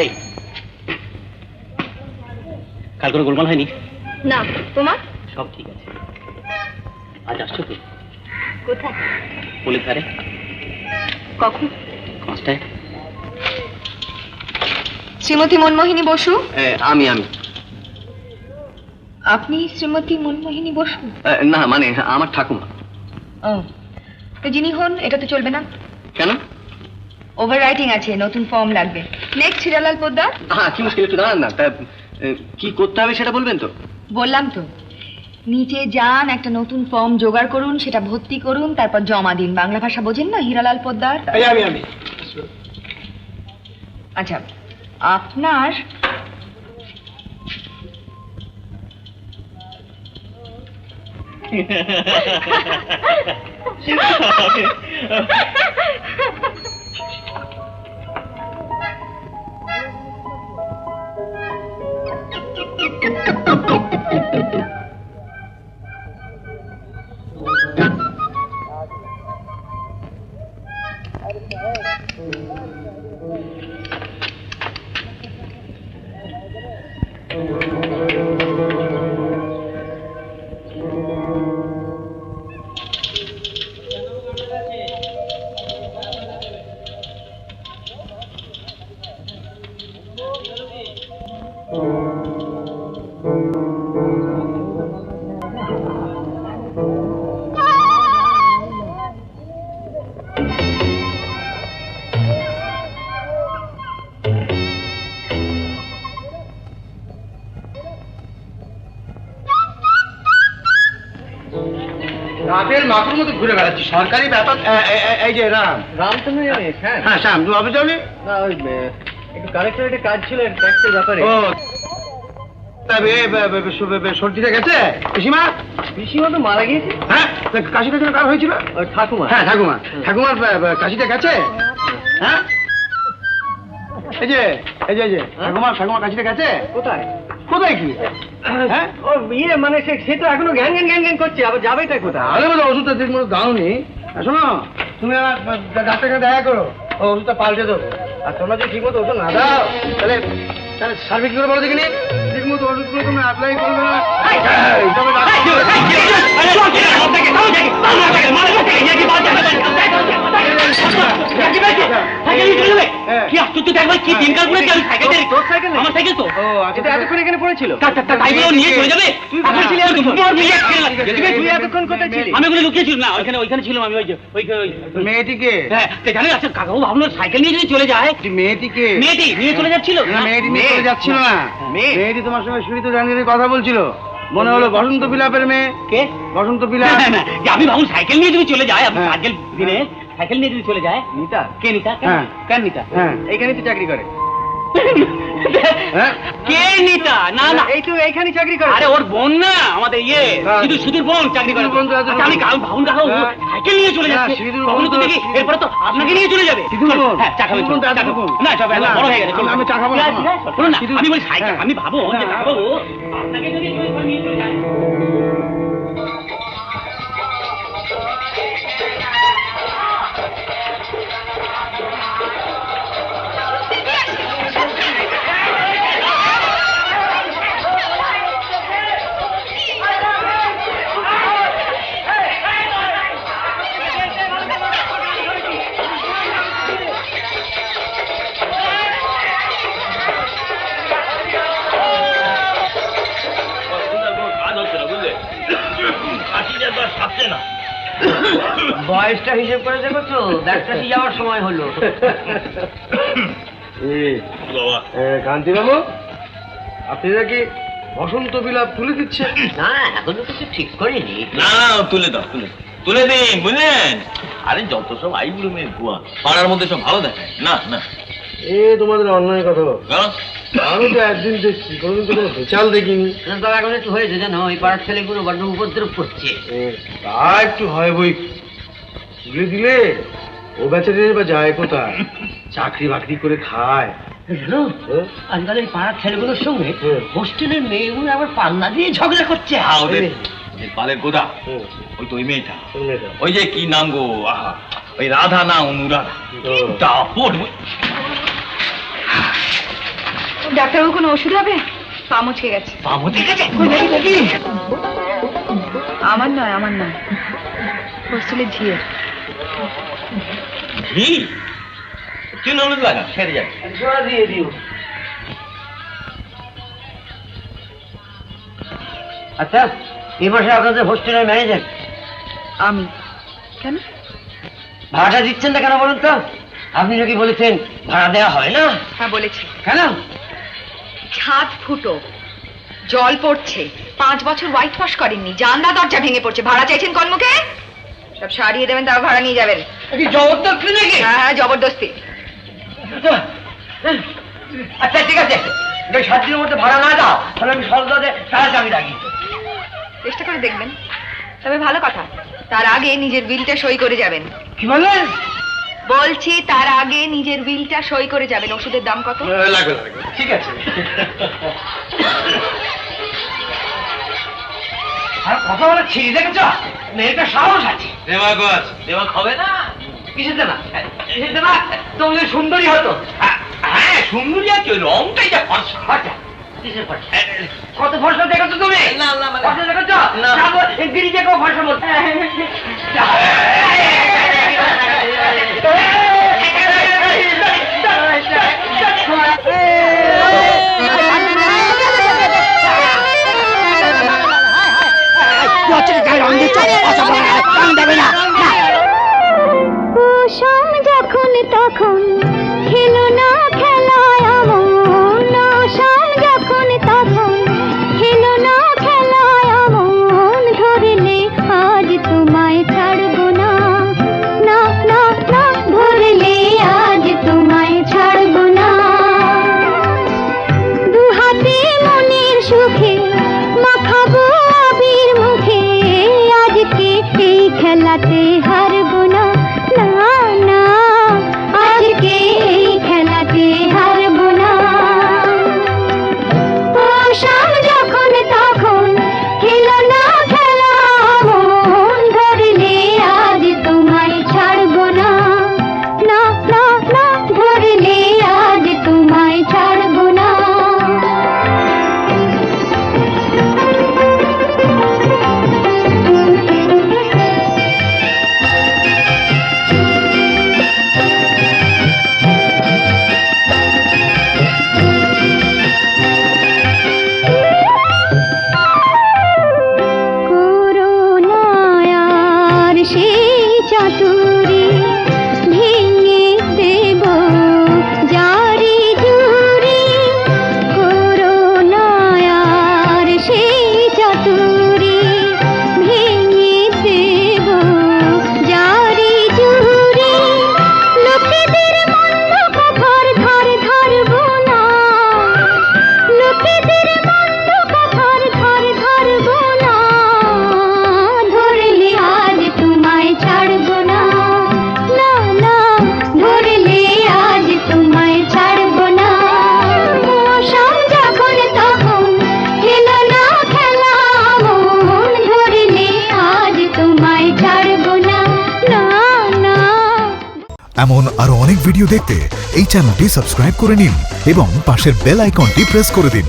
এই কাল কোনো গোলমাল হয়নি? না, তোমার? সব ঠিক আছে। আজ আসছো তো? কোথায়? পুলিশ ধারে। কখন? 5টায়। শ্রীমতী মনমোহিনী বসু? আমি আপনি শ্রীমতী মনমোহিনী বসু? না, মানে আমার ঠাকুমা। ও, তো যিনি হন এটা তো চলবে না। কেন? ওভার রাইটিং আছে, নতুন ফর্ম লাগবে। নেক্সট হিরালাল পোদ্দার। হ্যাঁ, কি মুশকিল, একটু দাঁড়ান না। তা কি করতে হবে সেটা বলবেন তো? বললাম তো, নিচে যান, একটা নতুন ফর্ম জোগাড় করুন, সেটা ভর্তি করুন, তারপর জমা দিন। বাংলা ভাষা বোঝেন না হিরালাল পোদ্দার? আমি আচ্ছা, আপনার রাতের মাকুর মতো ঘুরে বেড়াচ্ছি, সরকারি ব্যাপার। এই যে রাম তো নয় জানিস? হ্যাঁ হ্যাঁ শ্যাম, তুমি অফিস যাওনি? না, ওই একটু কালেক্টরেটে কাজ ছিল ট্যাক্সের ব্যাপারে। ও সর্দিটা গেছে? পিসিমা? পিসিমা তো মারা গিয়েছে। হ্যাঁ, কাশিটা যেন কার হয়েছিল? ঠাকুমা। হ্যাঁ ঠাকুমা, ঠাকুমার কাশিটা গেছে? হ্যাঁ, এই যে ঠাকুমার কাশিটা গেছে? কোথায়? কোথায় কি? হ্যাঁ, ও ইয়ে মানে সে তো এখনো ঘ্যান ঘ্যান করছে, আবার যাবেটা কোথায়? আরে বলো, ওষুধটা ঠিক মতো দাওনি। শোনো, তুমি আমার ডাক্তারকে দেখা করো, ও ওষুধটা পাল্টে দেবো। আর তোমরা যদি ঠিক মতো ওষুধ না দাও, তাহলে সার্ভিস কি করে বলো দেখিনি? ঠিক মতো ওষুধগুলো তুমি অ্যাপ্লাই করবে না। এখানে পড়েছিল। আমি ওখানে লুকিয়েছিলাম না, ওইখানে ছিলাম আমি। মেয়েটিকে জানি আচ্ছা, কাকাবু ভাবলো সাইকেল নিয়ে যদি চলে যায়। মেয়েটিকে মেয়েটি নিয়ে চলে যাচ্ছিল। মেয়েটি নিয়ে চলে যাচ্ছিল না, মেয়েটি তোমার সঙ্গে শুনিত জানিয়ে কথা বলছিল। মনে হলো বসন্ত বিলাপের মেয়ে। কে? বসন্ত বিলাপ। আমি ভাবুন সাইকেল নিয়ে যদি চলে যায়, আজকের দিনে সাইকেল নিয়ে যদি চলে যায়। নিতা? কে নিতা? হ্যাঁ। কেন নিতা? হ্যাঁ, এইখানে তো চাকরি করে। কে নিতা? না না, এই তো এইখানে চাকরি করে। আরে ওর বোন না, আমাদের ইয়ে সুধীর বোন চাকরি করে। আমি ভাবুন কাকা সাইকেল নিয়ে চলে যাচ্ছে, তখন তো দেখি এরপরে তো আপনাকে নিয়ে চলে যাবে। হ্যাঁ, চা খাবেন? না চা বড় হয়ে গেছে, আমি চা খাবো না। শুনুন না, আমি বলি সাইকেল, আমি ভাবো যে কাকাবু আপনাকে যদি নিয়ে চলে যায়। বয়সটা হিসেব করে দেখছো, ডাক্তারি যাওয়ার সময় হলো। কান্তি বাবু, আপনি নাকি বসন্ত বিলাপ তুলে দিচ্ছেন? না, এখনো কিছু ঠিক করিনি। না তুলে দাও, তুলে দিন, বুঝলেন? আরে যত সব আইবুড়ো মেয়ে ভুয়া, পাড়ার মধ্যে সব ভালো দেখায় না। না এ তোমাদের অন্যায় কথা। আমি তো একদিন দেখছি, কোনোদিন তো কোনো বেচাল দেখিনি। তবে এখন একটু হয়েছে জানো, ওই পাড়ার ছেলেগুলো বড্ড উপদ্রব করছে। তা একটু হয় বই, তুলে দিলে ও বেচারে বা যায় কোথায়? চাকরি বাকরি করে খায়। জানো, আজকাল এই পাড়ার ছেলেগুলোর সঙ্গে হোস্টেলের মেয়েগুলো আবার পাল্লা দিয়ে ঝগড়া করছে। পালের গোদা, ওই তো ওই মেয়েটা, ওই যে কি নাম গো, আহা, ওই রাধা না অনুরাধা, দাপট। ডাক্তারবাবু কোনো ওষুধ হবে? পা মুচকে গেছে। পা মুচকে গেছে? আমার নয়, আমার নয়, হোস্টেলের ঝিয়ের। ঘি চুন হলুদ লাগা সেরে যাবে। দিয়ে দিও। আচ্ছা, এই মাসে আপনাদের হোস্টেলের ম্যানেজার আমি? কেন? ভাড়াটা দিচ্ছেন না কেন বলুন তো? আপনি নাকি বলেছেন ভাড়া দেওয়া হয় না। হ্যাঁ বলেছি। কেন? ছাদ ফুটো, জল পড়ছে, 5 বছর হোয়াইট ওয়াশ করেননি, জানলা দরজা ভেঙে পড়ছে, ভাড়া চাইছেন কোন মুখে? সব সারিয়ে দেবেন, তাও ভাড়া নিয়ে যাবেন। কি জবরদস্তি নাকি? হ্যাঁ হ্যাঁ, জবরদস্তি। আচ্ছা ঠিক আছে, 7 দিনের মধ্যে ভাড়া না দাও তাহলে আমি সরকারে সারা চাবি রাখি। চেষ্টা করে দেখবেন। তবে ভালো কথা, তার আগে নিজের বিলটা সই করে যাবেন। কি বললেন? বলছি তার আগে নিজের বিলটা সই করে যাবেন। ওষুধের দাম কত? লাগবে লাগবে, ঠিক আছে। আর কথা বলে ছিঁড়ি দেখেছ? মেয়েটা সাহস আছে। দেমাগ আছে, দেমাগ হবে না। কিসেতে না? কিসেতে না? তুমি যদি সুন্দরী হতো। হ্যাঁ সুন্দরী আর কি, ওই রংটাই যা ফর্সা। আচ্ছা, কিসের ফর্সা? কত ফর্সা দেখেছো তুমি? না না মানে ফর্সা দেখেছো? না। গিরি দেখো ফর্সা বলতে। কুসুম যখন তখন খেলো না খেলায় আমন, কুসুম যখন তখন খেলো না খেলায় আমন, ধরলে আজ তোমায় ছাড়বো না, না না না, ধরলে আজ তোমায় ছাড়বো না। দুহাতে মনের সুখে মাখাবো আবির মুখে, আজকে এই খেলাতে হারবো না, না না, আজকে এই খেলাতে হারবো না। কুসুম যখন তখন খেলো না খেলা মন, ধরলে আজ তোমায় ছাড়বো না, না না না, ধরলে আজ তোমায় ছাড়বো না। করুণায়ার সেই চাতুরি ভেঙে দেব জারি জুরি, করুণায়ার সেই চাতুরি ভেঙে দেব জারি জুরি, লোকেদের মন্দ কথার ধার ধারবো না, লোকেদের মন্দ কথার ধার ধারবো না, ধরলে আজ তোমায় ছাড়বো না, না না, ধরলে আজ তোমায় ছাড়বো না। কুসুম যখন তখন খেলো না খেলা মন, ধরলে আজ তোমায় ছাড়বো না, না না। এমন আরো অনেক ভিডিও দেখতে এই চ্যানেলটি সাবস্ক্রাইব করে নিন এবং পাশের বেল আইকনটি প্রেস করে দিন।